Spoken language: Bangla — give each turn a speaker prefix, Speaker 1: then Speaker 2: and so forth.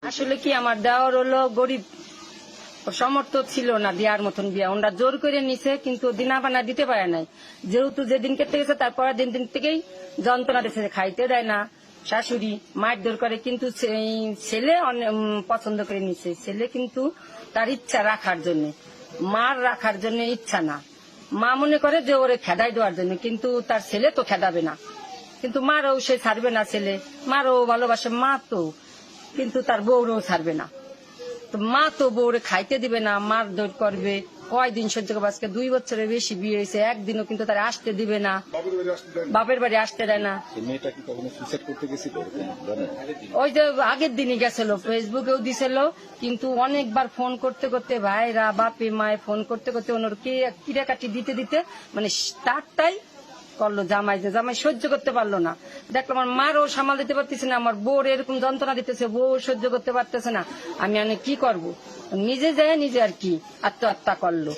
Speaker 1: আসলে কি আমার দেওয়ার হলো গরিব, সমর্থ ছিল না দেওয়ার মতন বিয়া, ওনারা জোর করে নিছে কিন্তু দিনা বানা দিতে পারে নাই। যেহেতু যেদিন কেটে গেছে তারপর দিন থেকেই যন্ত্রণা দিচ্ছে, খাইতে দেয় না, শাশুড়ি মারধর করে। কিন্তু ছেলে পছন্দ করে নিছে, ছেলে কিন্তু তার ইচ্ছা রাখার জন্য, মার রাখার জন্য ইচ্ছা না। মা মনে করে যে ওরে খেদাই দেওয়ার জন্য, কিন্তু তার ছেলে তো খেদাবে না, কিন্তু মারও সে ছাড়বে না। ছেলে মারও ভালোবাসে, মা তো, কিন্তু তার বউরও ছাড়বে না। তো মা তো বউরে খাইতে দিবে না, মারধর করবে। কয়দিন সহ্য করবে? আজকে 2 বছরের বেশি বিয়ে হয়েছে, একদিনও কিন্তু তারা আসতে দিবে না, বাপের বাড়ি আসতে দেয় না। ওই যে আগের দিনই গেছিল, ফেসবুকেও দিছিল, কিন্তু অনেকবার ফোন করতে করতে ভাইরা বাপে মায়ে ফোন করতে করতে ওনার কিরা কাটি দিতে দিতে মানে তারটাই করলো জামাই, যে জামাই সহ্য করতে পারলো না। দেখলো আমার মারও সামাল দিতে পারতেছে না, আমার বউর এরকম যন্ত্রণা দিতেছে, বউ সহ্য করতে পারতেছে না। আমি কি করব? নিজে যায় নিজে আর কি আত্মহত্যা করলো।